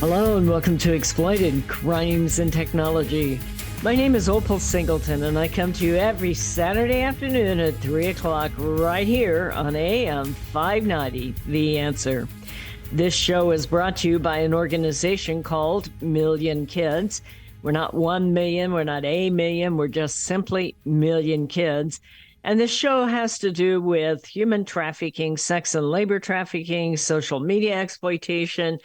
Hello and welcome to Exploited Crimes and Technology. My name is Opal Singleton and I come to you every Saturday afternoon at 3 o'clock right here on AM 590, The Answer. This show is brought to you by an organization called Million Kids. We're not 1 million, we're not a million, we're just simply Million Kids. And this show has to do with human trafficking, sex and labor trafficking, social media exploitation.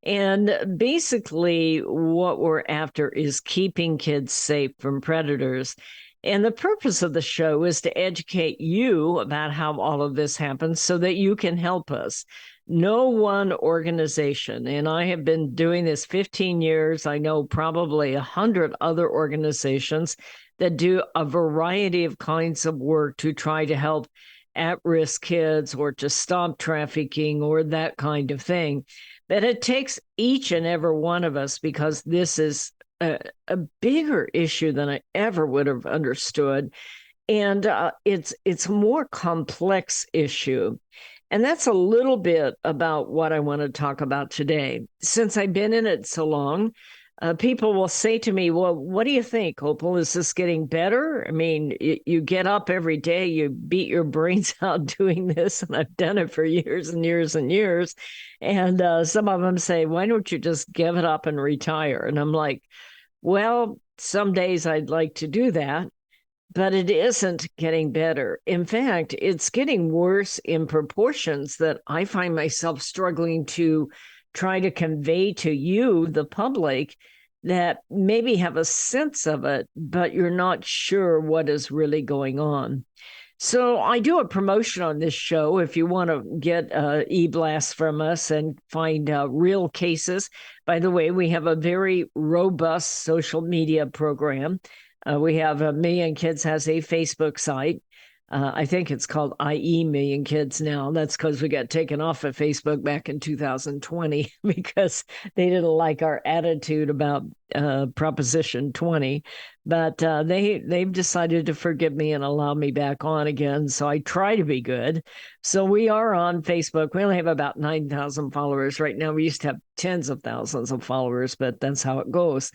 And basically, what we're after is keeping kids safe from predators. And the purpose of the show is to educate you about how all of this happens so that you can help us. No one organization, and I have been doing this 15 years, I know probably 100 other organizations that do a variety of kinds of work to try to help at-risk kids or to stop trafficking or that kind of thing. But it takes each and every one of us, because this is a bigger issue than I ever would have understood. And it's a more complex issue. And that's a little bit about what I want to talk about today. Since I've been in it so long, people will say to me, well, what do you think, Opal? Is this getting better? I mean, you get up every day, you beat your brains out doing this, and I've done it for years and years and years. And some of them say, why don't you just give it up and retire? And I'm like, well, some days I'd like to do that, but it isn't getting better. In fact, it's getting worse in proportions that I find myself struggling to try to convey to you, the public, that maybe have a sense of it, but you're not sure what is really going on. So I do a promotion on this show. If you want to get e-blasts from us and find real cases. By the way, we have a very robust social media program. We have a Million Kids has a Facebook site. I think it's called IE Million Kids now. That's because we got taken off of Facebook back in 2020 because they didn't like our attitude about Proposition 20. But they've decided to forgive me and allow me back on again. So I try to be good. So we are on Facebook. We only have about 9,000 followers right now. We used to have tens of thousands of followers, but that's how it goes.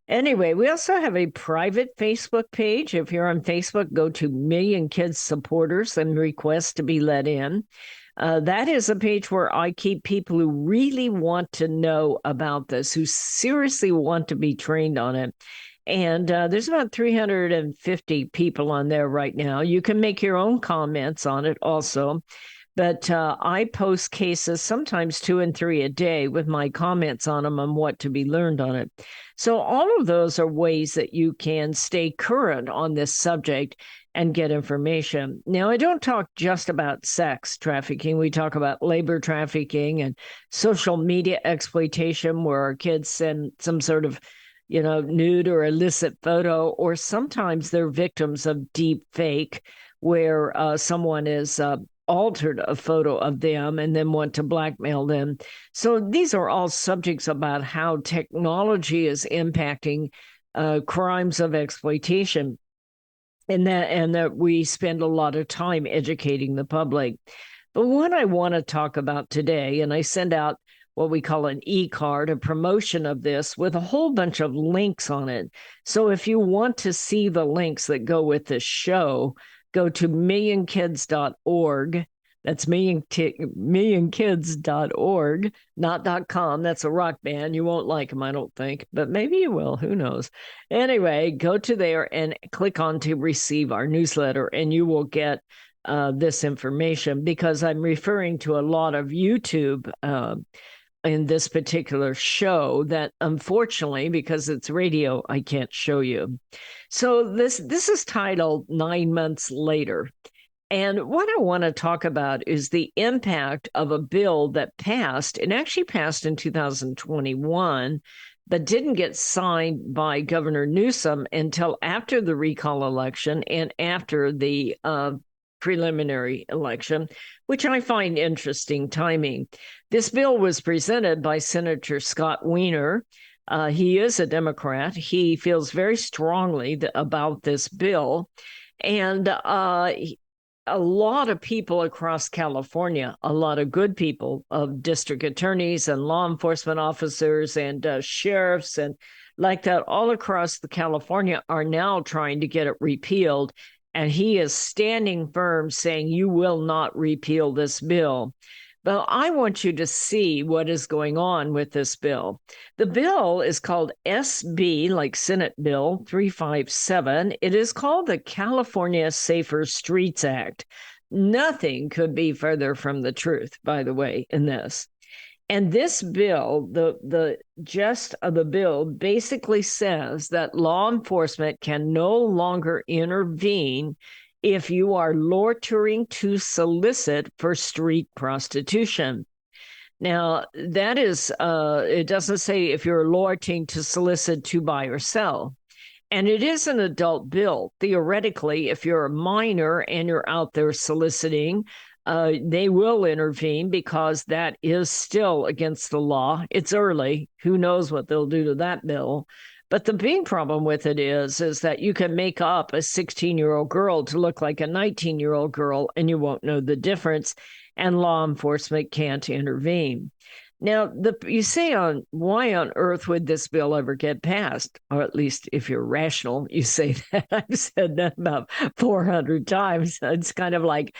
Anyway, we also have a private Facebook page. If you're on Facebook, go to Million Kids Supporters and request to be let in. That is a page where I keep people who really want to know about this, who seriously want to be trained on it. And there's about 350 people on there right now. You can make your own comments on it also. But I post cases, sometimes 2 and 3 a day, with my comments on them and what to be learned on it. So all of those are ways that you can stay current on this subject and get information. Now, I don't talk just about sex trafficking. We talk about labor trafficking and social media exploitation, where our kids send some sort of, nude or illicit photo, or sometimes they're victims of deep fake, where someone is altered a photo of them and then want to blackmail them. So these are all subjects about how technology is impacting crimes of exploitation, and that we spend a lot of time educating the public. But what I want to talk about today, and I send out what we call an e-card, a promotion of this with a whole bunch of links on it. So if you want to see the links that go with this show, go to millionkids.org. That's millionkids.org, not .com. That's a rock band. You won't like them, I don't think, but maybe you will. Who knows? Anyway, go to there and click on to receive our newsletter, and you will get this information, because I'm referring to a lot of YouTube in this particular show that, unfortunately, because it's radio, I can't show you. So this is titled 9 Months Later. And what I want to talk about is the impact of a bill that passed. It actually passed in 2021, but didn't get signed by Governor Newsom until after the recall election and after the preliminary election, which I find interesting timing. This bill was presented by Senator Scott Weiner. He is a Democrat. He feels very strongly about this bill. And a lot of people across California, a lot of good people, of district attorneys and law enforcement officers and sheriffs and like that, all across the California are now trying to get it repealed. And he is standing firm saying, you will not repeal this bill. But I want you to see what is going on with this bill. The bill is called SB, like Senate Bill 357. It is called the California Safer Streets Act. Nothing could be further from the truth, by the way, in this. And this bill, the gist of the bill basically says that law enforcement can no longer intervene if you are loitering to solicit for street prostitution. Now, that is, it doesn't say if you're loitering to solicit to buy or sell. And it is an adult bill. Theoretically, if you're a minor and you're out there soliciting, they will intervene because that is still against the law. It's early. Who knows what they'll do to that bill? But the big problem with it is that you can make up a 16-year-old girl to look like a 19-year-old girl, and you won't know the difference, and law enforcement can't intervene. Now, you say why on earth would this bill ever get passed? Or at least if you're rational, you say that. I've said that about 400 times. It's kind of like,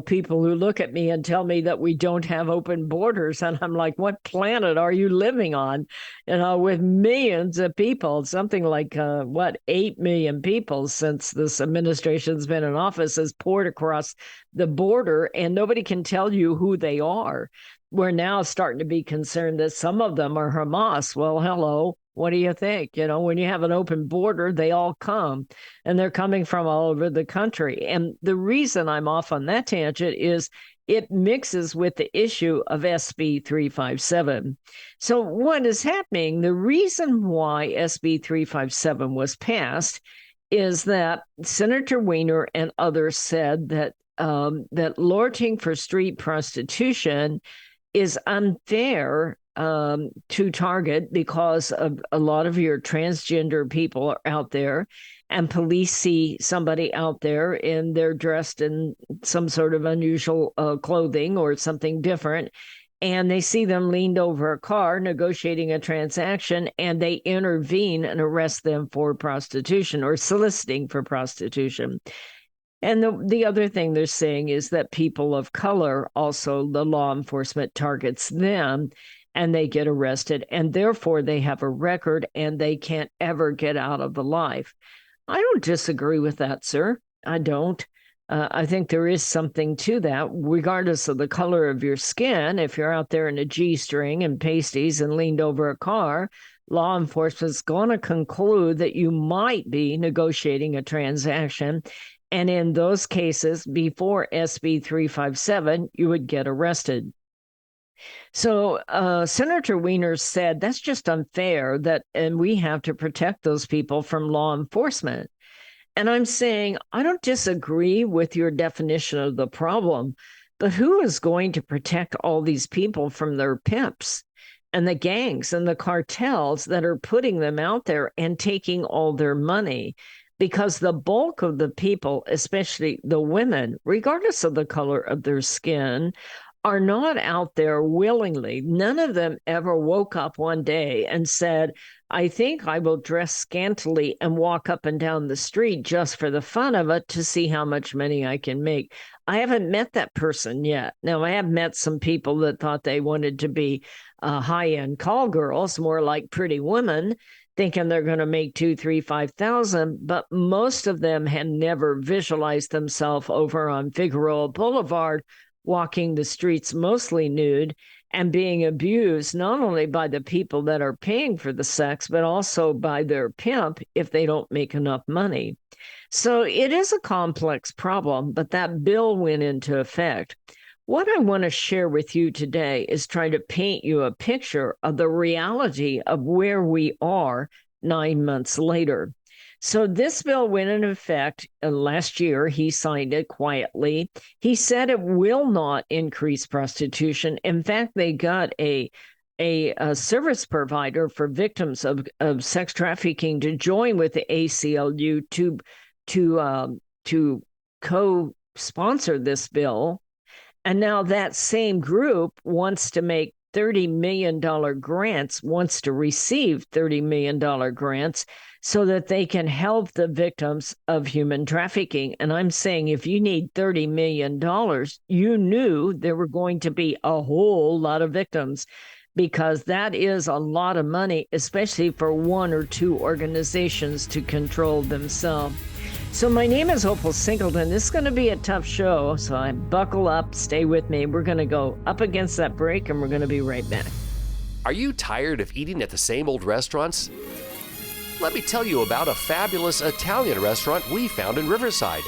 people who look at me and tell me that we don't have open borders. And I'm like, what planet are you living on? With millions of people, something like, 8 million people since this administration's been in office has poured across the border, and nobody can tell you who they are. We're now starting to be concerned that some of them are Hamas. Well, hello, what do you think? When you have an open border, they all come, and they're coming from all over the country. And the reason I'm off on that tangent is it mixes with the issue of SB 357. So what is happening, the reason why SB 357 was passed is that Senator Weiner and others said that loitering for street prostitution is unfair to target because of a lot of your transgender people are out there, and police see somebody out there and they're dressed in some sort of unusual clothing or something different, and they see them leaned over a car negotiating a transaction, and they intervene and arrest them for prostitution or soliciting for prostitution. And the other thing they're saying is that people of color, also the law enforcement targets them and they get arrested, and therefore they have a record and they can't ever get out of the life. I don't disagree with that, sir. I don't. I think there is something to that, regardless of the color of your skin. If you're out there in a G-string and pasties and leaned over a car, law enforcement's going to conclude that you might be negotiating a transaction. And in those cases, before SB 357, you would get arrested. So Senator Weiner said that's just unfair, and we have to protect those people from law enforcement. And I'm saying, I don't disagree with your definition of the problem, but who is going to protect all these people from their pimps and the gangs and the cartels that are putting them out there and taking all their money? Because the bulk of the people, especially the women, regardless of the color of their skin, are not out there willingly. None of them ever woke up one day and said, I think I will dress scantily and walk up and down the street just for the fun of it to see how much money I can make. I haven't met that person yet. Now, I have met some people that thought they wanted to be high-end call girls, more like pretty women, thinking they're going to make 2, 3, 5,000, but most of them had never visualized themselves over on Figueroa Boulevard, walking the streets mostly nude and being abused not only by the people that are paying for the sex, but also by their pimp if they don't make enough money. So it is a complex problem, but that bill went into effect. What I want to share with you today is try to paint you a picture of the reality of where we are 9 months later. So this bill went into effect last year. He signed it quietly. He said it will not increase prostitution. In fact, they got a service provider for victims of sex trafficking to join with the ACLU to sponsored this bill. And now that same group wants to make $30 million grants, wants to receive $30 million grants so that they can help the victims of human trafficking. And I'm saying if you need $30 million, you knew there were going to be a whole lot of victims, because that is a lot of money, especially for one or two organizations to control themselves. So my name is Opal Singleton. This is going to be a tough show, so I buckle up, stay with me. We're going to go up against that break, and we're going to be right back. Are you tired of eating at the same old restaurants? Let me tell you about a fabulous Italian restaurant we found in Riverside,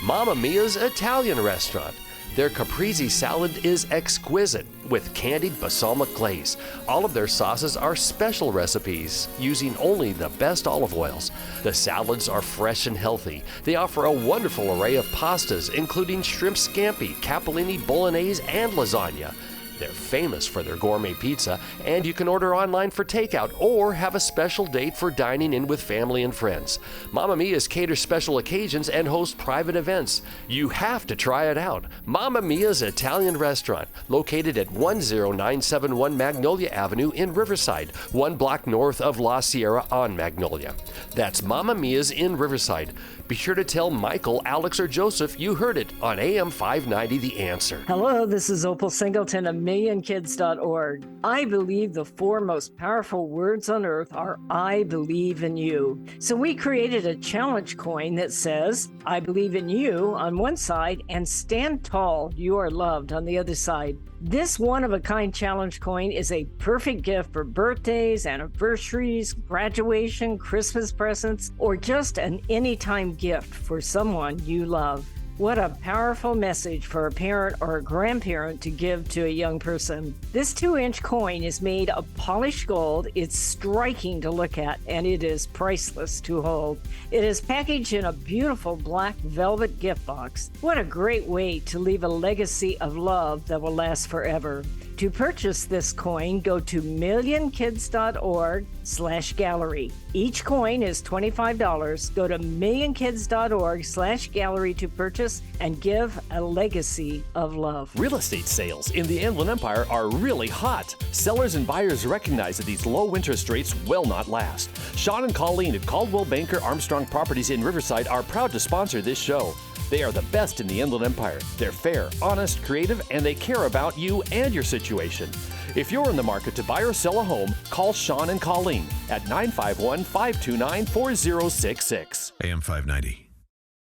Mamma Mia's Italian Restaurant. Their caprese salad is exquisite with candied balsamic glaze. All of their sauces are special recipes using only the best olive oils. The salads are fresh and healthy. They offer a wonderful array of pastas, including shrimp scampi, capellini, bolognese, and lasagna. They're famous for their gourmet pizza, and you can order online for takeout or have a special date for dining in with family and friends. Mamma Mia's caters special occasions and hosts private events. You have to try it out. Mamma Mia's Italian Restaurant, located at 10971 Magnolia Avenue in Riverside, 1 block north of La Sierra on Magnolia. That's Mamma Mia's in Riverside. Be sure to tell Michael, Alex, or Joseph you heard it on AM 590 The Answer. Hello, this is Opal Singleton of MillionKids.org. I believe the 4 most powerful words on earth are I believe in you. So we created a challenge coin that says I believe in you on one side and stand tall, you are loved on the other side. This one-of-a-kind challenge coin is a perfect gift for birthdays, anniversaries, graduation, Christmas presents, or just an anytime gift for someone you love. What a powerful message for a parent or a grandparent to give to a young person. This 2-inch coin is made of polished gold. It's striking to look at, and it is priceless to hold. It is packaged in a beautiful black velvet gift box. What a great way to leave a legacy of love that will last forever. To purchase this coin, go to millionkids.org/gallery. Each coin is $25. Go to millionkids.org/gallery to purchase and give a legacy of love. Real estate sales in the Inland Empire are really hot. Sellers and buyers recognize that these low interest rates will not last. Sean and Colleen at Caldwell Banker Armstrong Properties in Riverside are proud to sponsor this show. They are the best in the Inland Empire. They're fair, honest, creative, and they care about you and your situation. If you're in the market to buy or sell a home, call Sean and Colleen at 951-529-4066. AM 590,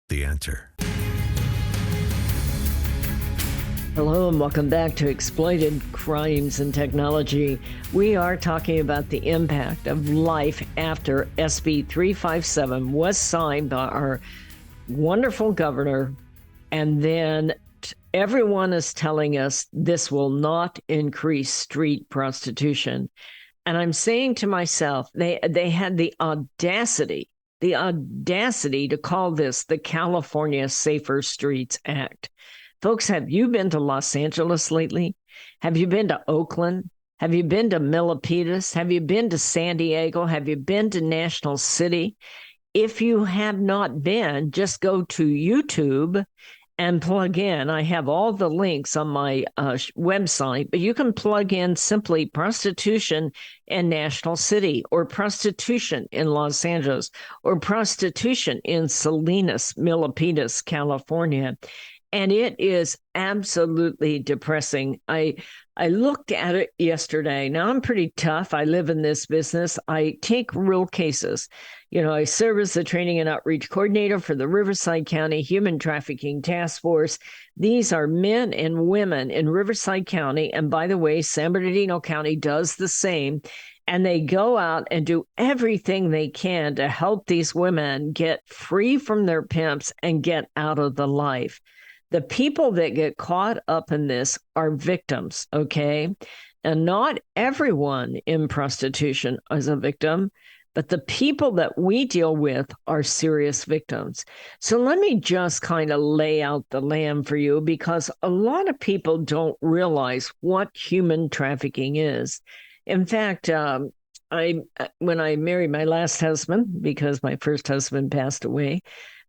The Answer. Hello and welcome back to Exploited Crimes and Technology. We are talking about the impact of life after SB 357 was signed by our wonderful governor, and then everyone is telling us this will not increase street prostitution. And I'm saying to myself, they had the audacity to call this the California Safer Streets Act. Folks, have you been to Los Angeles lately? Have you been to Oakland? Have you been to Milpitas? Have you been to San Diego? Have you been to National City? If you have not been, just go to YouTube and plug in. I have all the links on my website, but you can plug in simply prostitution in National City, or prostitution in Los Angeles, or prostitution in Salinas, Milpitas, California. And it is absolutely depressing. I looked at it yesterday. Now, I'm pretty tough. I live in this business. I take real cases. You know, I serve as the training and outreach coordinator for the Riverside County Human Trafficking Task Force. These are men and women in Riverside County. And by the way, San Bernardino County does the same. And they go out and do everything they can to help these women get free from their pimps and get out of the life. The people that get caught up in this are victims, okay? And not everyone in prostitution is a victim, but the people that we deal with are serious victims. So let me just kind of lay out the land for you, because a lot of people don't realize what human trafficking is. In fact, when I married my last husband, because my first husband passed away,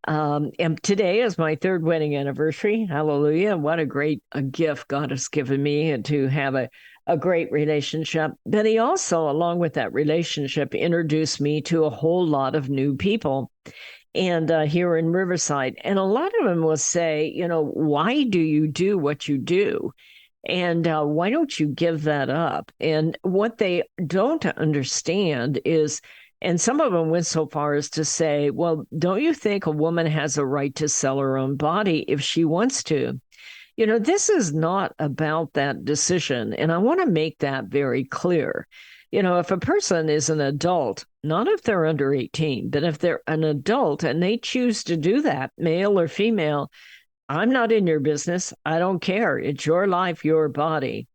And today is my third wedding anniversary. Hallelujah. What a gift God has given me and to have a great relationship. But he also, along with that relationship, introduced me to a whole lot of new people. And here in Riverside. And a lot of them will say, why do you do what you do? And why don't you give that up? And what they don't understand is, and some of them went so far as to say, well, don't you think a woman has a right to sell her own body if she wants to? This is not about that decision. And I want to make that very clear. If a person is an adult, not if they're under 18, but if they're an adult and they choose to do that, male or female, I'm not in your business. I don't care. It's your life, your body.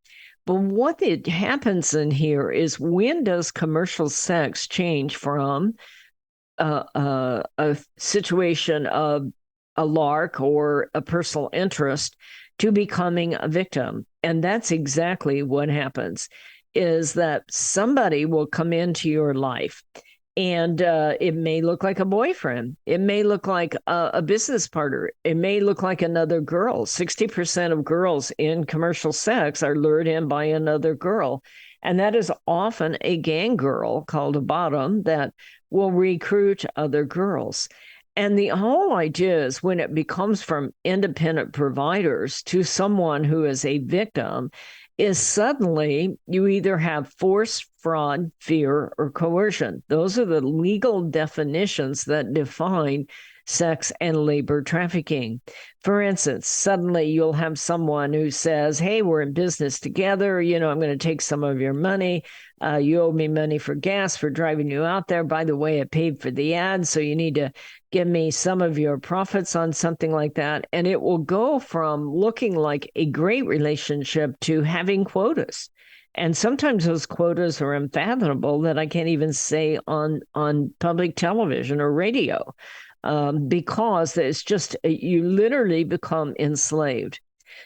But what happens in here is, when does commercial sex change from a situation of a lark or a personal interest to becoming a victim? And that's exactly what happens, is that somebody will come into your life. And it may look like a boyfriend. It may look like a business partner. It may look like another girl. 60% of girls in commercial sex are lured in by another girl. And that is often a gang girl called a bottom that will recruit other girls. And the whole idea is, when it becomes from independent providers to someone who is a victim, is suddenly you either have force, fraud, fear, or coercion. Those are the legal definitions that define sex and labor trafficking. For instance, suddenly you'll have someone who says, hey, we're in business together. I'm going to take some of your money. You owe me money for gas for driving you out there. By the way, I paid for the ad, so you need to give me some of your profits on something like that. And it will go from looking like a great relationship to having quotas. And sometimes those quotas are unfathomable that I can't even say on public television or radio, because it's just, you literally become enslaved.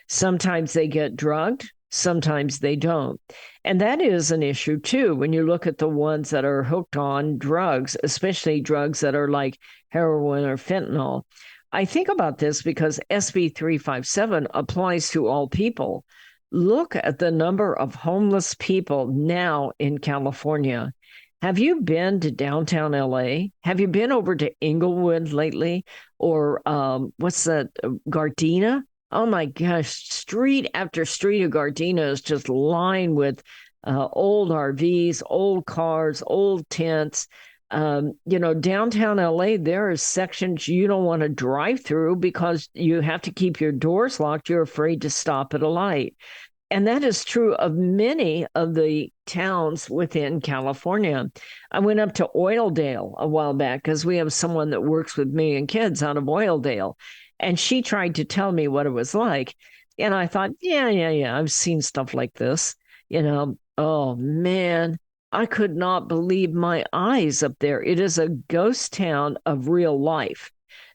Sometimes they get drugged, sometimes they don't. And that is an issue too, when you look at the ones that are hooked on drugs, especially drugs that are like heroin or fentanyl. I think about this because SB 357 applies to all people. Look at the number of homeless people now in California. Have you been to downtown LA? Have you been over to Inglewood lately? Or what's that, Gardena? Oh my gosh, street after street of Gardena is just lined with old RVs, old cars, old tents. Downtown LA, there are sections you don't want to drive through because you have to keep your doors locked. You're afraid to stop at a light. And that is true of many of the towns within California. I went up to Oildale a while back because we have someone that works with me and kids out of Oildale. And she tried to tell me what it was like. And I thought, yeah, I've seen stuff like this. Oh man, I could not believe my eyes up there. It is a ghost town of real life.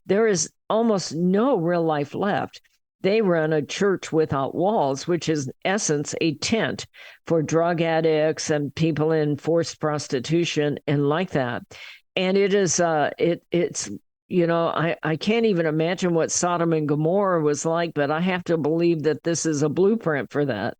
There is almost no real life left. They run a church without walls, which is in essence a tent for drug addicts and people in forced prostitution and like that. And it is it's I can't even imagine what Sodom and Gomorrah was like, but I have to believe that this is a blueprint for that.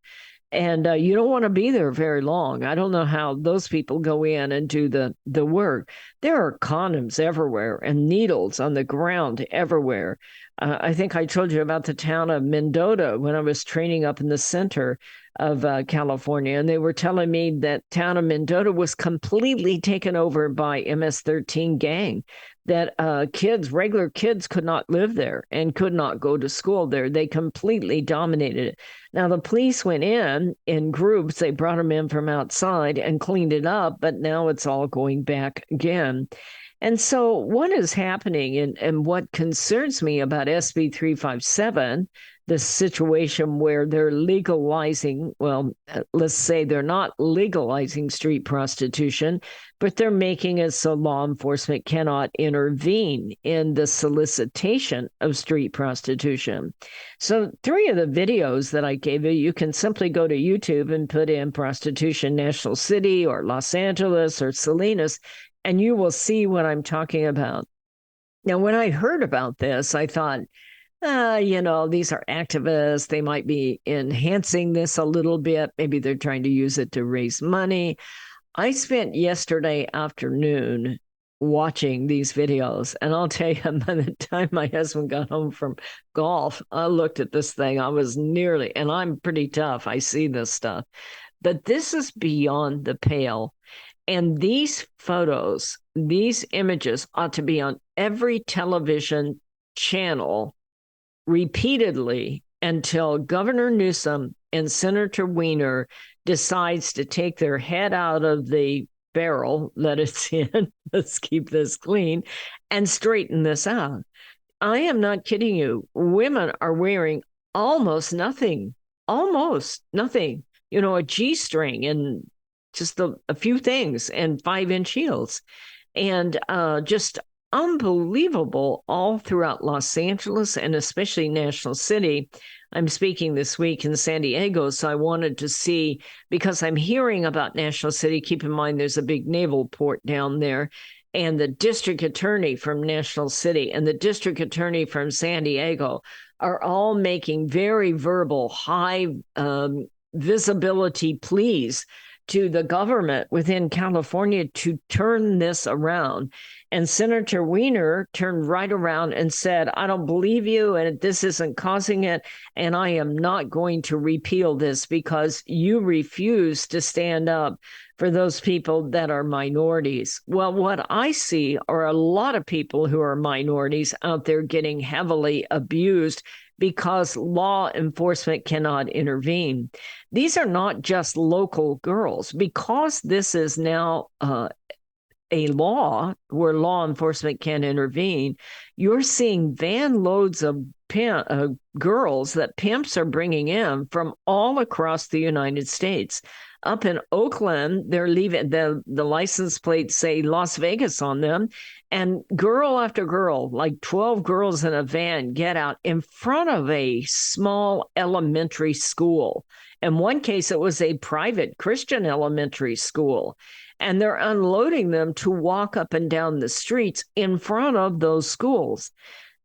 And you don't want to be there very long. I don't know how those people go in and do the work. There are condoms everywhere and needles on the ground everywhere. I think I told you about the town of Mendota when I was training up in the center of California, and they were telling me that town of Mendota was completely taken over by MS-13 gang, that regular kids could not live there and could not go to school there. They completely dominated it. Now, the police went in groups. They brought them in from outside and cleaned it up, but now it's all going back again. And so what is happening and what concerns me about SB 357, the situation where they're legalizing, well, let's say they're not legalizing street prostitution, but they're making it so law enforcement cannot intervene in the solicitation of street prostitution. So 3 of the videos that I gave you, you can simply go to YouTube and put in Prostitution National City or Los Angeles or Salinas, and you will see what I'm talking about. Now, when I heard about this, I thought, these are activists. They might be enhancing this a little bit. Maybe they're trying to use it to raise money. I spent yesterday afternoon watching these videos, and I'll tell you, by the time my husband got home from golf, I looked at this thing. I was nearly, and I'm pretty tough. I see this stuff, but this is beyond the pale. And these photos, these images ought to be on every television channel repeatedly until Governor Newsom and Senator Weiner decides to take their head out of the barrel that it's in, let's keep this clean, and straighten this out. I am not kidding you. Women are wearing almost nothing, a G-string and just a few things and 5-inch heels. And just unbelievable all throughout Los Angeles and especially National City. I'm speaking this week in San Diego, so I wanted to see, because I'm hearing about National City. Keep in mind, there's a big naval port down there, and the district attorney from National City and the district attorney from San Diego are all making very verbal, high visibility pleas to the government within California to turn this around. And Senator Weiner turned right around and said, I don't believe you, and this isn't causing it, and I am not going to repeal this because you refuse to stand up for those people that are minorities. Well, what I see are a lot of people who are minorities out there getting heavily abused because law enforcement cannot intervene. These are not just local girls. Because this is now a law where law enforcement can intervene, you're seeing van loads of girls that pimps are bringing in from all across the United States. Up in Oakland, they're leaving, the license plates say Las Vegas on them, and girl after girl, like 12 girls in a van, get out in front of a small elementary school. In one case, it was a private Christian elementary school, and they're unloading them to walk up and down the streets in front of those schools.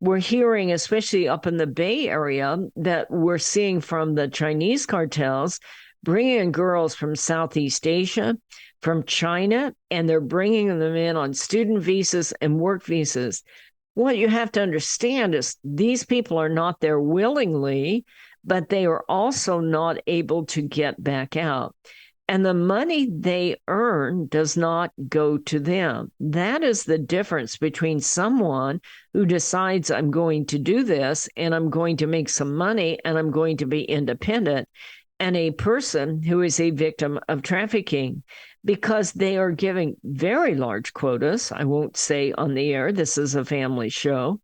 We're hearing, especially up in the Bay Area, that we're seeing from the Chinese cartels bringing in girls from Southeast Asia, from China, and they're bringing them in on student visas and work visas. What you have to understand is these people are not there willingly, but they are also not able to get back out. And the money they earn does not go to them. That is the difference between someone who decides, I'm going to do this and I'm going to make some money and I'm going to be independent, and a person who is a victim of trafficking, because they are giving very large quotas. I won't say on the air, this is a family show,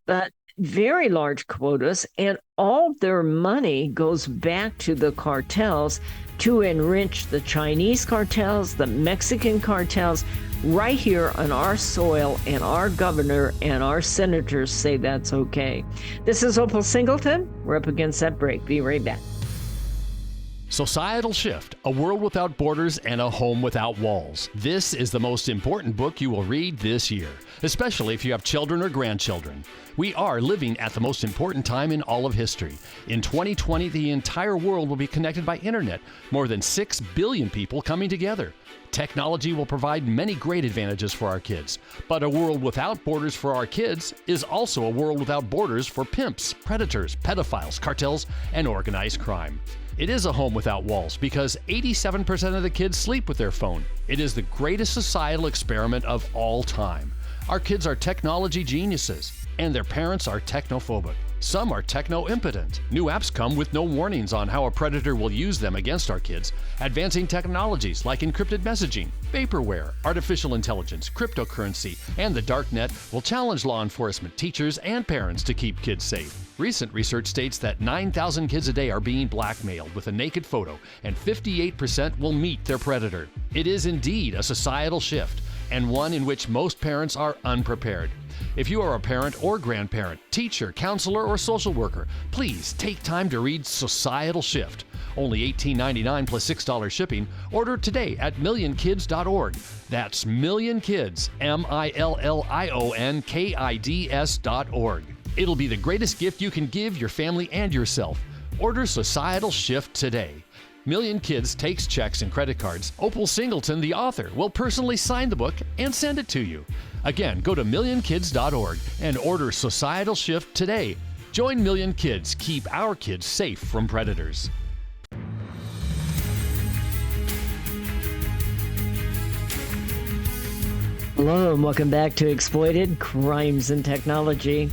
but very large quotas, and all their money goes back to the cartels to enrich the Chinese cartels, the Mexican cartels, right here on our soil, and our governor and our senators say that's okay. This is Opal Singleton. We're up against that break. Be right back. Societal Shift, A World Without Borders and a Home Without Walls. This is the most important book you will read this year, especially if you have children or grandchildren. We are living at the most important time in all of history. In 2020, the entire world will be connected by internet, more than 6 billion people coming together. Technology will provide many great advantages for our kids, but a world without borders for our kids is also a world without borders for pimps, predators, pedophiles, cartels, and organized crime. It is a home without walls because 87% of the kids sleep with their phone. It is the greatest societal experiment of all time. Our kids are technology geniuses, and their parents are technophobic. Some are techno-impotent. New apps come with no warnings on how a predator will use them against our kids. Advancing technologies like encrypted messaging, vaporware, artificial intelligence, cryptocurrency, and the dark net will challenge law enforcement, teachers, and parents to keep kids safe. Recent research states that 9,000 kids a day are being blackmailed with a naked photo, and 58% will meet their predator. It is indeed a societal shift, and one in which most parents are unprepared. If you are a parent or grandparent, teacher, counselor, or social worker, please take time to read Societal Shift, Only $18.99 plus $6 shipping. Order today at millionkids.org. That's millionkids, millionkids.org. It'll be the greatest gift you can give your family and yourself. Order Societal Shift today. Million Kids takes checks and credit cards. Opal Singleton, the author, will personally sign the book and send it to you. Again, go to millionkids.org and order Societal Shift today. Join Million Kids. Keep our kids safe from predators. Hello, and welcome back to Exploited Crimes and Technology.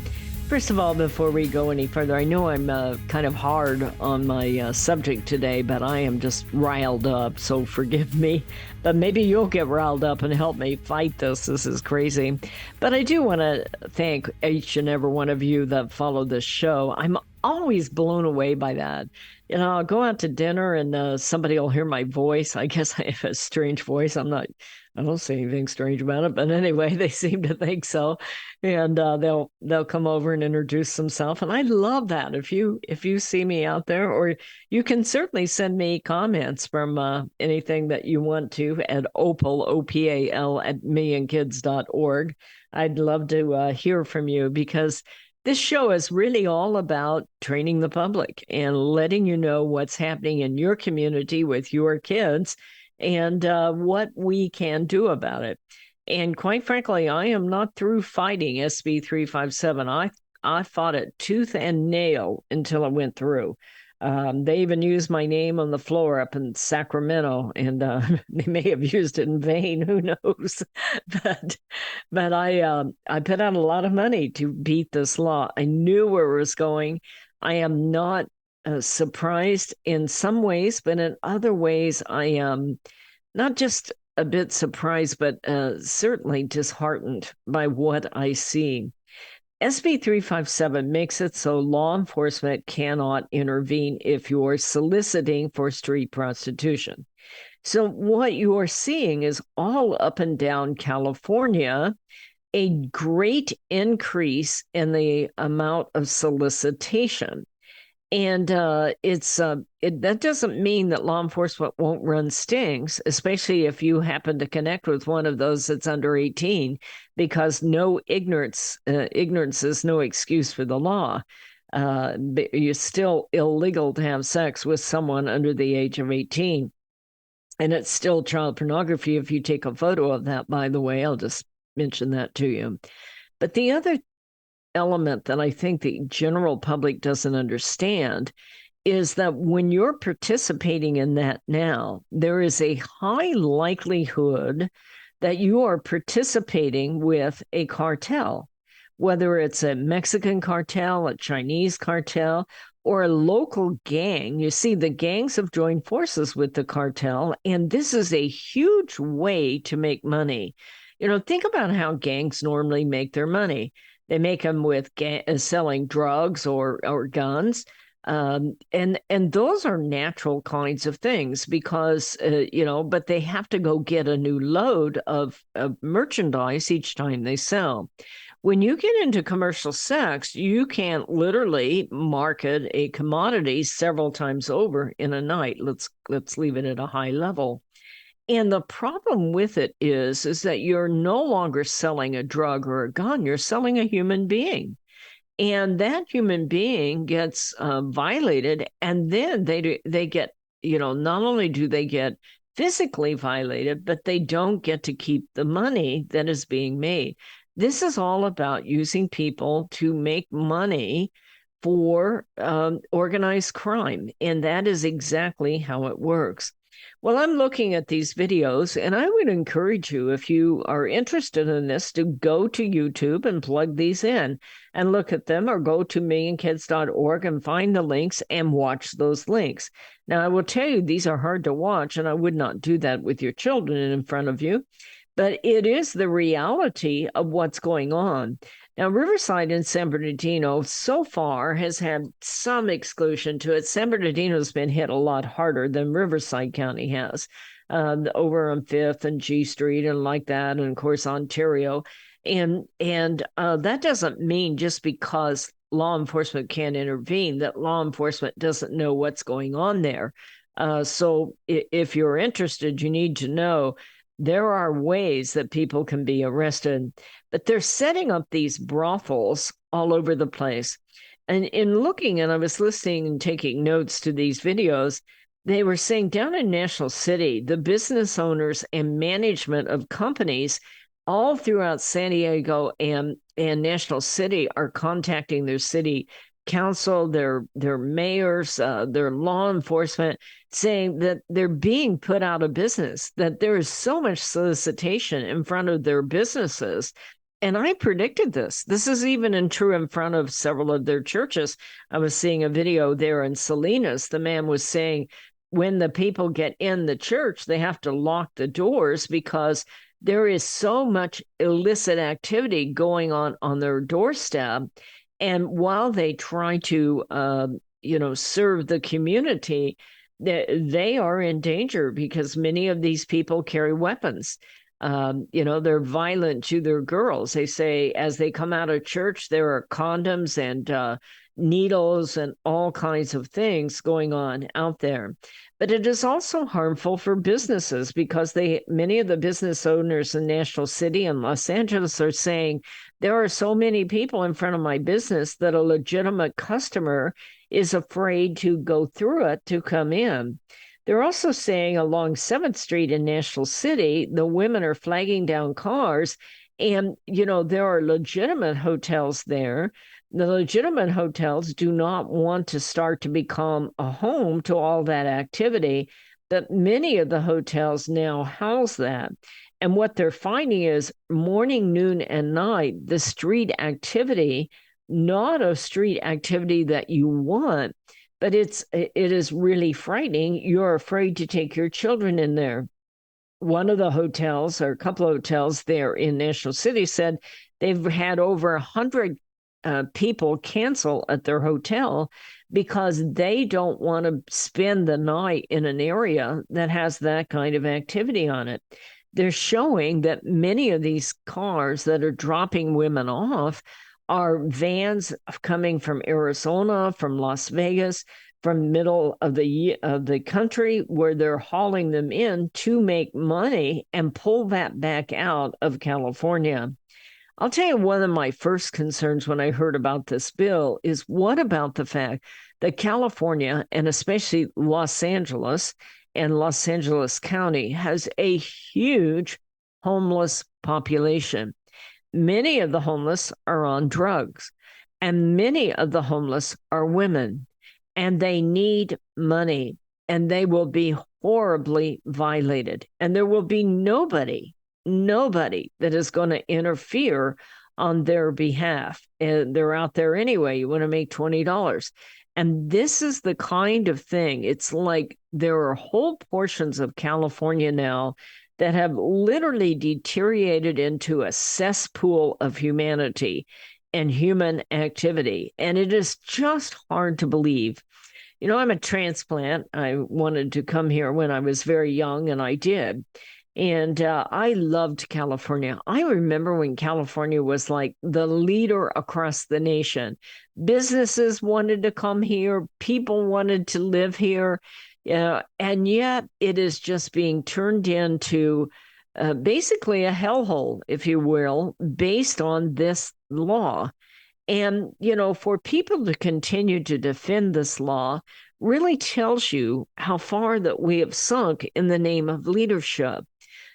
First of all, before we go any further, I know I'm kind of hard on my subject today, but I am just riled up, so forgive me. But maybe you'll get riled up and help me fight this. This is crazy. But I do want to thank each and every one of you that follow this show. I'm always blown away by that. You know, I'll go out to dinner and somebody will hear my voice. I guess I have a strange voice. I don't see anything strange about it, but anyway, they seem to think so. And they'll come over and introduce themselves, and I love that. If you see me out there, or you can certainly send me comments from anything that you want to at opal, OPAL, at millionkids.org. I'd love to hear from you, because this show is really all about training the public and letting you know what's happening in your community with your kids and what we can do about it. And quite frankly, I am not through fighting SB 357. I fought it tooth and nail until it went through. They even used my name on the floor up in Sacramento, and they may have used it in vain. Who knows? But I put out a lot of money to beat this law. I knew where it was going. I am not surprised in some ways, but in other ways, I am not just a bit surprised, but certainly disheartened by what I see. SB 357 makes it so law enforcement cannot intervene if you're soliciting for street prostitution. So what you are seeing is all up and down California, a great increase in the amount of solicitation. And that doesn't mean that law enforcement won't run stings, especially if you happen to connect with one of those that's under 18, because ignorance is no excuse for the law. It's still illegal to have sex with someone under the age of 18. And it's still child pornography if you take a photo of that, by the way. I'll just mention that to you. But the other element that I think the general public doesn't understand is that when you're participating in that now, there is a high likelihood that you are participating with a cartel, whether it's a Mexican cartel, a Chinese cartel, or a local gang. You see, the gangs have joined forces with the cartel, and this is a huge way to make money. You know, think about how gangs normally make their money. They make them with selling drugs or guns. And those are natural kinds of things because, but they have to go get a new load of merchandise each time they sell. When you get into commercial sex, you can literally market a commodity several times over in a night. Let's leave it at a high level. And the problem with it is that you're no longer selling a drug or a gun, you're selling a human being. And that human being gets violated, and then they get, not only do they get physically violated, but they don't get to keep the money that is being made. This is all about using people to make money for organized crime, and that is exactly how it works. Well, I'm looking at these videos, and I would encourage you, if you are interested in this, to go to YouTube and plug these in and look at them, or go to millionkids.org and find the links and watch those links. Now, I will tell you, these are hard to watch, and I would not do that with your children in front of you, but it is the reality of what's going on. Now, Riverside and San Bernardino so far has had some exclusion to it. San Bernardino's been hit a lot harder than Riverside County has, over on 5th and G Street and like that, and of course Ontario. And that doesn't mean just because law enforcement can't intervene, that law enforcement doesn't know what's going on there. So if you're interested, you need to know there are ways that people can be arrested, but they're setting up these brothels all over the place. And in looking, and I was listening and taking notes to these videos, they were saying down in National City, the business owners and management of companies all throughout San Diego and National City are contacting their city council, their mayors, their law enforcement, saying that they're being put out of business, that there is so much solicitation in front of their businesses. And I predicted this. This is even true in front of several of their churches. I was seeing a video there in Salinas. The man was saying when the people get in the church, they have to lock the doors because there is so much illicit activity going on their doorstep. And while they try to, serve the community, they are in danger because many of these people carry weapons. They're violent to their girls. They say as they come out of church, there are condoms and needles and all kinds of things going on out there. But it is also harmful for businesses because many of the business owners in National City and Los Angeles are saying there are so many people in front of my business that a legitimate customer is afraid to go through it to come in. They're also saying along 7th Street in National City, the women are flagging down cars and, there are legitimate hotels there. The legitimate hotels do not want to start to become a home to all that activity, but many of the hotels now house that. And what they're finding is morning, noon, and night, the street activity, not a street activity that you want, but it is really frightening. You're afraid to take your children in there. One of the hotels, or a couple of hotels there in National City, said they've had over 100 people cancel at their hotel because they don't want to spend the night in an area that has that kind of activity on it. They're showing that many of these cars that are dropping women off are vans coming from Arizona, from Las Vegas, from middle of the country, where they're hauling them in to make money and pull that back out of California. I'll tell you, one of my first concerns when I heard about this bill is what about the fact that California, and especially Los Angeles and Los Angeles County, has a huge homeless population. Many of the homeless are on drugs, and many of the homeless are women, and they need money, and they will be horribly violated, and there will be nobody that is going to interfere on their behalf. And they're out there anyway. You want to make $20. And this is the kind of thing. It's like there are whole portions of California now that have literally deteriorated into a cesspool of humanity and human activity. And it is just hard to believe. I'm a transplant. I wanted to come here when I was very young, and I did. And I loved California. I remember when California was like the leader across the nation. Businesses wanted to come here. People wanted to live here. And yet it is just being turned into basically a hellhole, if you will, based on this law. And, for people to continue to defend this law really tells you how far that we have sunk in the name of leadership.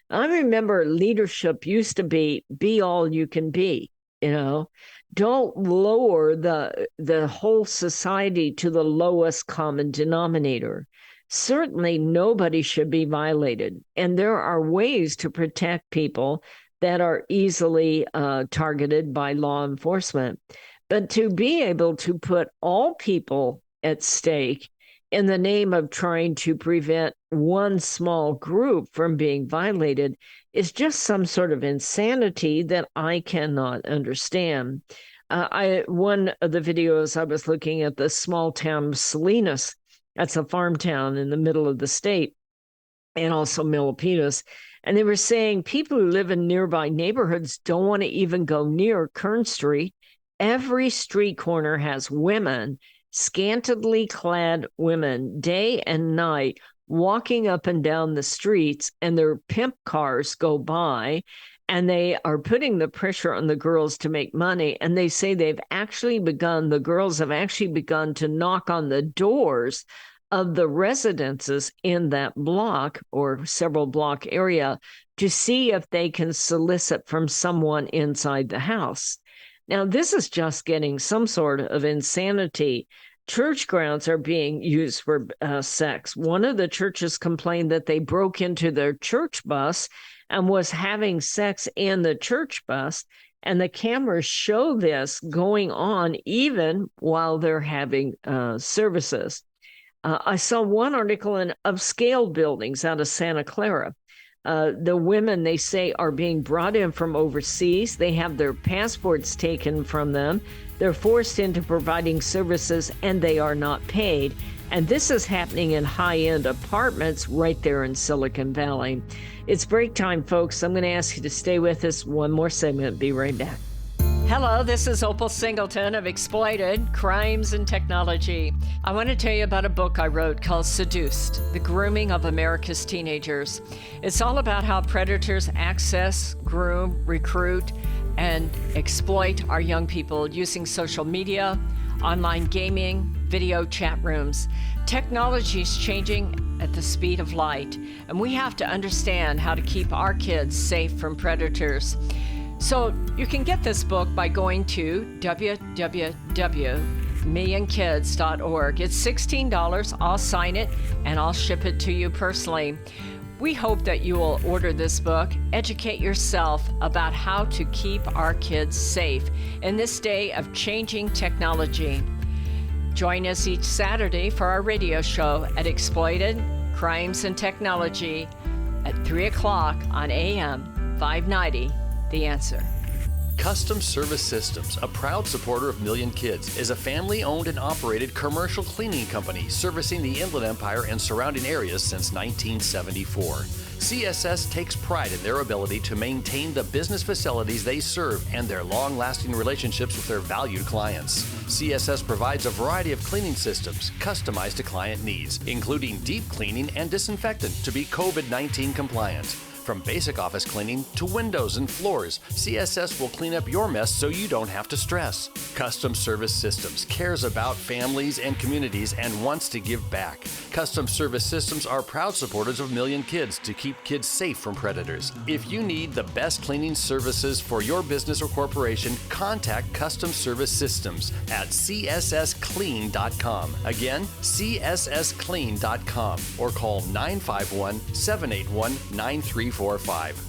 I remember leadership used to be all you can be, Don't lower the whole society to the lowest common denominator. Certainly nobody should be violated. And there are ways to protect people that are easily targeted by law enforcement. But to be able to put all people at stake in the name of trying to prevent one small group from being violated is just some sort of insanity that I cannot understand. One of the videos I was looking at, the small town of Salinas, that's a farm town in the middle of the state, and also Milpitas. And they were saying people who live in nearby neighborhoods don't want to even go near Kern Street Every street corner has women, scantily clad women, day and night, walking up and down the streets, and their pimp cars go by, and they are putting the pressure on the girls to make money. And they say the girls have actually begun to knock on the doors of the residences in that block or several block area to see if they can solicit from someone inside the house. Now, this is just getting some sort of insanity. Church grounds are being used for sex. One of the churches complained that they broke into their church bus and was having sex in the church bus. And the cameras show this going on even while they're having services. I saw one article in upscale buildings out of Santa Clara. The women, they say, are being brought in from overseas. They have their passports taken from them. They're forced into providing services, and they are not paid. And this is happening in high-end apartments right there in Silicon Valley. It's break time, folks. I'm going to ask you to stay with us. One more segment. Be right back. Hello, this is Opal Singleton of Exploited, Crimes and Technology. I want to tell you about a book I wrote called Seduced, The Grooming of America's Teenagers. It's all about how predators access, groom, recruit, and exploit our young people using social media, online gaming, video chat rooms. Technology is changing at the speed of light, and we have to understand how to keep our kids safe from predators. So you can get this book by going to www.millionkids.org. It's $16. I'll sign it and I'll ship it to you personally. We hope that you will order this book, educate yourself about how to keep our kids safe in this day of changing technology. Join us each Saturday for our radio show at Exploited, Crimes and Technology at 3 o'clock on AM 590. The Answer. Custom Service Systems, a proud supporter of Million Kids, is a family-owned and operated commercial cleaning company servicing the Inland Empire and surrounding areas since 1974. CSS takes pride in their ability to maintain the business facilities they serve and their long-lasting relationships with their valued clients. CSS provides a variety of cleaning systems customized to client needs, including deep cleaning and disinfectant to be COVID-19 compliant. From basic office cleaning to windows and floors, CSS will clean up your mess so you don't have to stress. Custom Service Systems cares about families and communities and wants to give back. Custom Service Systems are proud supporters of Million Kids to keep kids safe from predators. If you need the best cleaning services for your business or corporation, contact Custom Service Systems at cssclean.com. Again, cssclean.com or call 951-781-9345.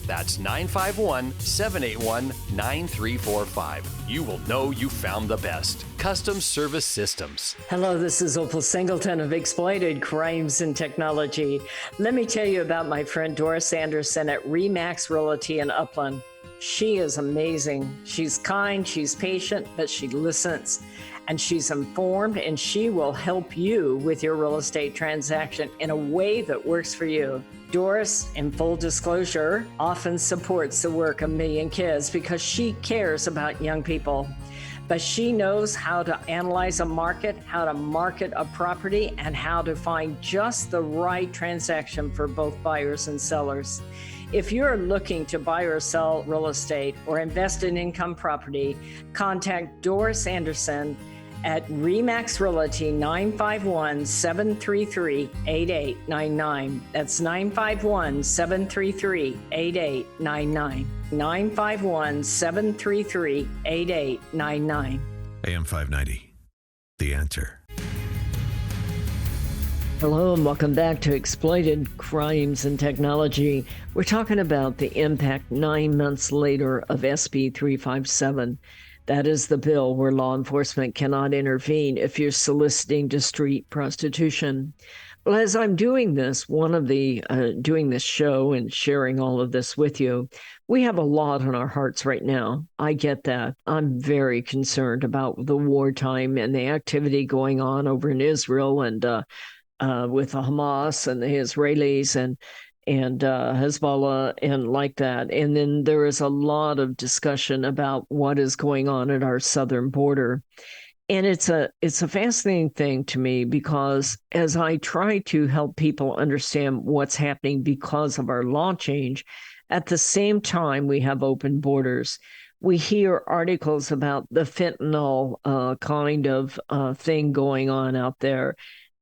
That's 951-781-9345. You will know you found the best. Custom Service Systems. Hello, this is Opal Singleton of Exploited Crimes and Technology. Let me tell you about my friend Doris Anderson at Remax Realty in Upland. She is amazing. She's kind, she's patient, but she listens. And she's informed, and she will help you with your real estate transaction in a way that works for you. Doris, in full disclosure, often supports the work of Million Kids because she cares about young people. But she knows how to analyze a market, how to market a property, and how to find just the right transaction for both buyers and sellers. If you're looking to buy or sell real estate or invest in income property, contact Doris Anderson at Remax Realty 951-733-8899. That's 951-733-8899. 951-733-8899. AM 590. The Answer. Hello and welcome back to Exploited Crimes and Technology. We're talking about the impact 9 months later of SB 357. That is the bill where law enforcement cannot intervene if you're soliciting to street prostitution. Well, as I'm doing this, doing this show and sharing all of this with you, we have a lot on our hearts right now. I get that. I'm very concerned about the wartime and the activity going on over in Israel and with the Hamas and the Israelis. and Hezbollah and like that. And then there is a lot of discussion about what is going on at our southern border. And it's a fascinating thing to me, because as I try to help people understand what's happening because of our law change, at the same time we have open borders. We hear articles about the fentanyl kind of thing going on out there.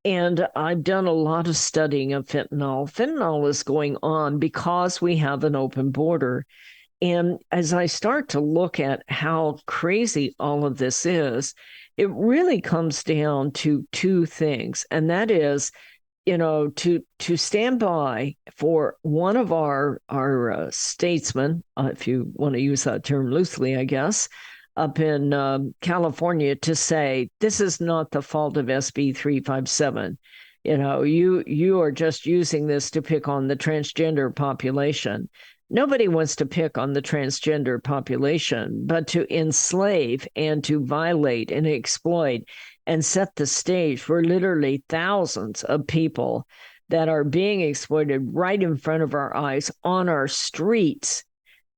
And I've done a lot of studying of fentanyl. Fentanyl is going on because we have an open border. And as I start to look at how crazy all of this is, it really comes down to two things. And that is, to stand by for one of our statesmen, if you want to use that term loosely, I guess, up in California, to say this is not the fault of SB 357. You are just using this to pick on the transgender population. Nobody wants to pick on the transgender population, but to enslave and to violate and exploit and set the stage for literally thousands of people that are being exploited right in front of our eyes on our streets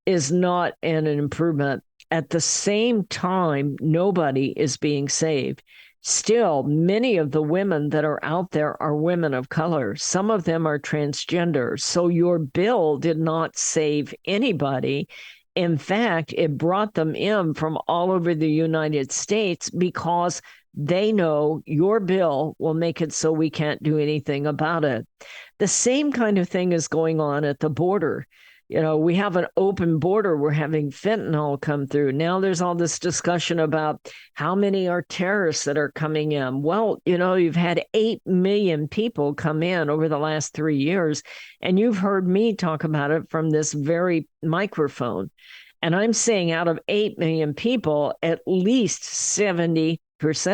is not an improvement. At the same time, nobody is being saved. Still, many of the women that are out there are women of color. Some of them are transgender. So your bill did not save anybody. In fact, it brought them in from all over the United States because they know your bill will make it so we can't do anything about it. The same kind of thing is going on at the border. We have an open border. We're having fentanyl come through. Now there's all this discussion about how many are terrorists that are coming in. Well, you've had 8 million people come in over the last 3 years, and you've heard me talk about it from this very microphone. And I'm saying out of 8 million people, at least 70%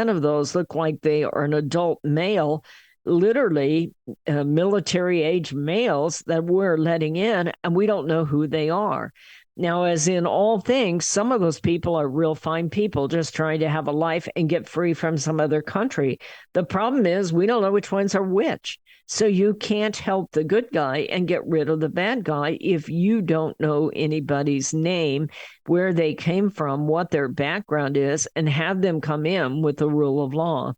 of those look like they are an adult male, literally military-age males that we're letting in, and we don't know who they are. Now, as in all things, some of those people are real fine people just trying to have a life and get free from some other country. The problem is we don't know which ones are which. So you can't help the good guy and get rid of the bad guy if you don't know anybody's name, where they came from, what their background is, and have them come in with the rule of law.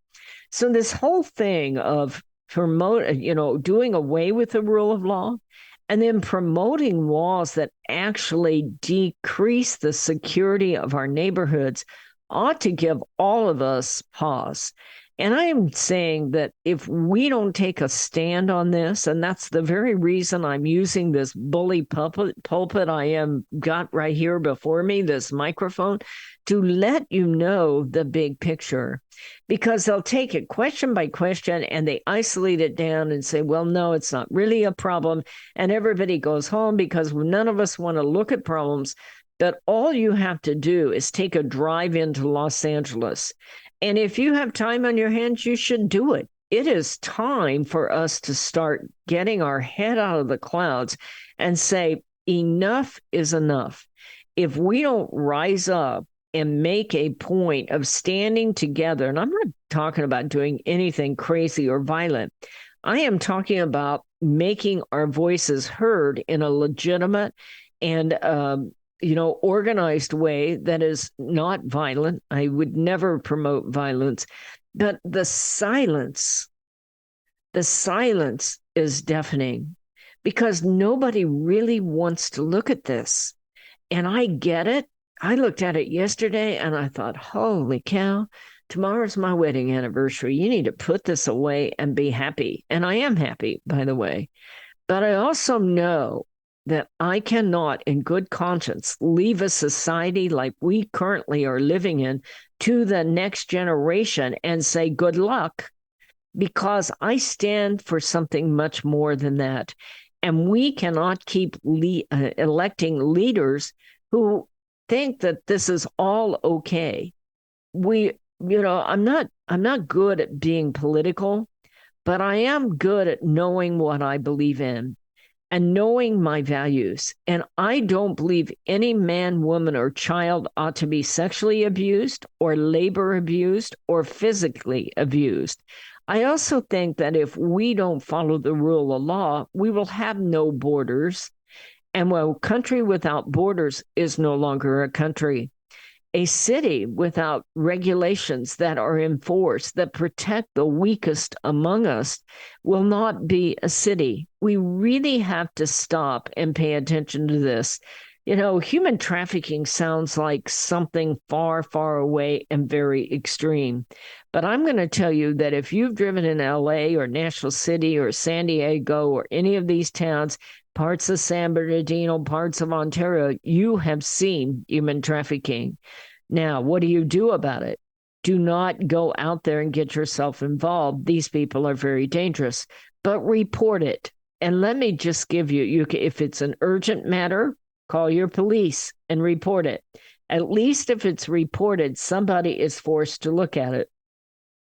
So this whole thing of doing away with the rule of law and then promoting laws that actually decrease the security of our neighborhoods ought to give all of us pause. And I am saying that if we don't take a stand on this, and that's the very reason I'm using this bully pulpit I am got right here before me, this microphone, to let you know the big picture, because they'll take it question by question and they isolate it down and say, well, no, it's not really a problem. And everybody goes home because none of us want to look at problems. But all you have to do is take a drive into Los Angeles. And if you have time on your hands, you should do it. It is time for us to start getting our head out of the clouds and say, enough is enough. If we don't rise up and make a point of standing together, and I'm not talking about doing anything crazy or violent, I am talking about making our voices heard in a legitimate and organized way that is not violent. I would never promote violence, but the silence is deafening because nobody really wants to look at this. And I get it. I looked at it yesterday and I thought, holy cow, tomorrow's my wedding anniversary. You need to put this away and be happy. And I am happy, by the way. But I also know that I cannot, in good conscience, leave a society like we currently are living in to the next generation and say, good luck, because I stand for something much more than that. And we cannot keep electing leaders who think that this is all okay. I'm not good at being political, but I am good at knowing what I believe in and knowing my values. And I don't believe any man, woman, or child ought to be sexually abused or labor abused or physically abused. I also think that if we don't follow the rule of law, we will have no borders. And a country without borders is no longer a country. A city without regulations that are enforced, that protect the weakest among us, will not be a city. We really have to stop and pay attention to this. You know, human trafficking sounds like something far, far away and very extreme. But I'm going to tell you that if you've driven in LA or Nashville City or San Diego or any of these towns, parts of San Bernardino, parts of Ontario, you have seen human trafficking. Now, what do you do about it? Do not go out there and get yourself involved. These people are very dangerous, but report it. And let me just give you, if it's an urgent matter, call your police and report it. At least if it's reported, somebody is forced to look at it.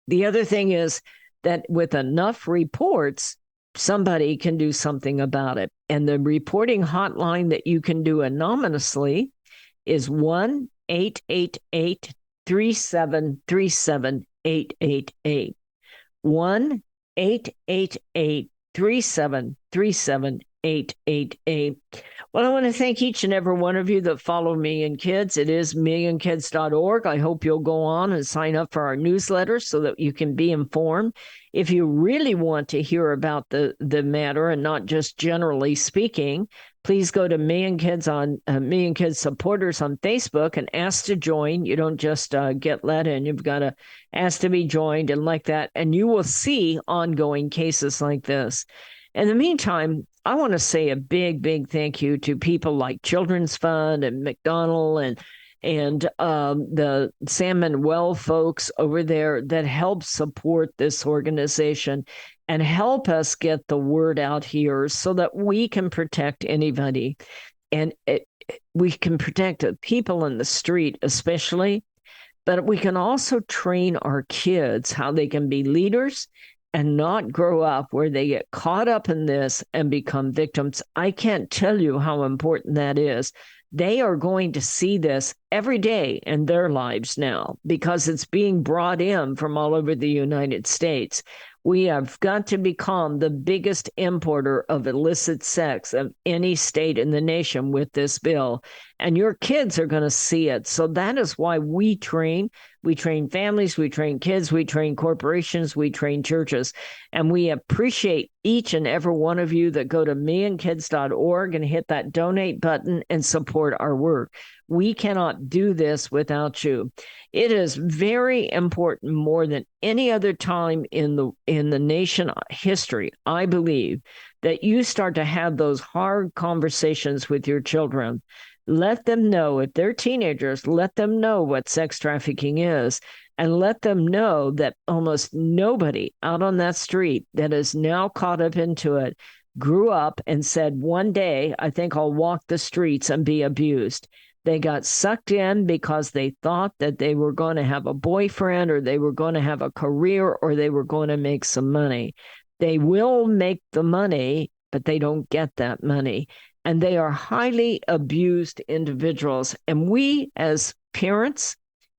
The other thing is that with enough reports, somebody can do something about it. And the reporting hotline that you can do anonymously is 1-888-373-7888. 1-888-373-7888. Well, I want to thank each and every one of you that follow Million Kids. It is millionkids.org. I hope you'll go on and sign up for our newsletter so that you can be informed. If you really want to hear about the matter and not just generally speaking, please go to Million Kids on Million Kids Supporters on Facebook and ask to join. You don't just get let in. You've got to ask to be joined and like that. And you will see ongoing cases like this. In the meantime, I want to say a big, big thank you to people like Children's Fund and McDonald and the San Manuel folks over there that help support this organization and help us get the word out here so that we can protect anybody. And we can protect the people in the street especially, but we can also train our kids how they can be leaders and not grow up where they get caught up in this and become victims. I can't tell you how important that is. They are going to see this every day in their lives now because it's being brought in from all over the United States. We have got to become the biggest importer of illicit sex of any state in the nation with this bill. And your kids are going to see it. So that is why we train. We train families, we train kids, we train corporations, we train churches. And we appreciate each and every one of you that go to millionkids.org and hit that donate button and support our work. We cannot do this without you. It is very important, more than any other time in the nation history, I believe, that you start to have those hard conversations with your children. Let them know, if they're teenagers, let them know what sex trafficking is, and let them know that almost nobody out on that street that is now caught up into it grew up and said, one day, I think I'll walk the streets and be abused. They got sucked in because they thought that they were going to have a boyfriend or they were going to have a career or they were going to make some money. They will make the money, but they don't get that money. And they are highly abused individuals. And we as parents,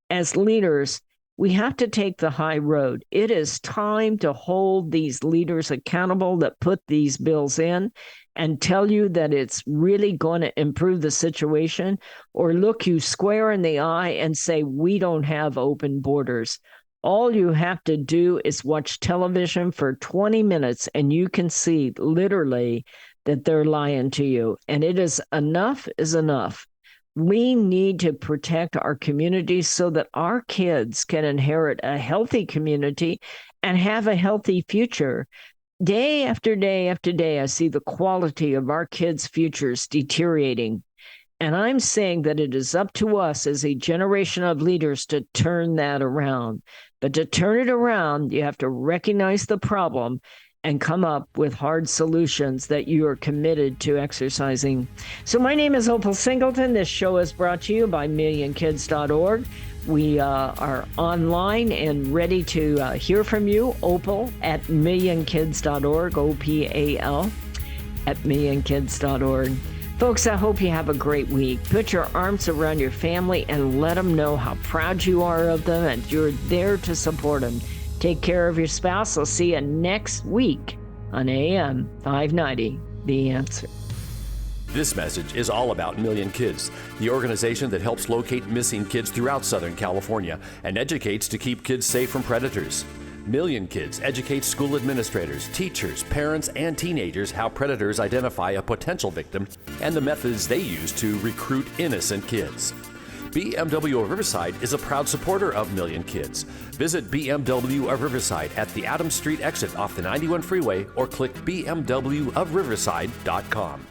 as leaders, we have to take the high road. It is time to hold these leaders accountable that put these bills in and tell you that it's really going to improve the situation, or look you square in the eye and say, we don't have open borders. All you have to do is watch television for 20 minutes and you can see literally that they're lying to you. And it is enough is enough. We need to protect our communities so that our kids can inherit a healthy community and have a healthy future. Day after day after day, I see the quality of our kids' futures deteriorating. And I'm saying that it is up to us as a generation of leaders to turn that around. But to turn it around, you have to recognize the problem and come up with hard solutions that you are committed to exercising. So my name is Opal Singleton. This show is brought to you by millionkids.org. We are online and ready to hear from you. Opal at millionkids.org, OPAL at millionkids.org. Folks, I hope you have a great week. Put your arms around your family and let them know how proud you are of them and you're there to support them. Take care of your spouse. I'll see you next week on AM 590, The Answer. This message is all about Million Kids, the organization that helps locate missing kids throughout Southern California and educates to keep kids safe from predators. Million Kids educates school administrators, teachers, parents, and teenagers how predators identify a potential victim and the methods they use to recruit innocent kids. BMW of Riverside is a proud supporter of Million Kids. Visit BMW of Riverside at the Adams Street exit off the 91 freeway or click bmwofriverside.com.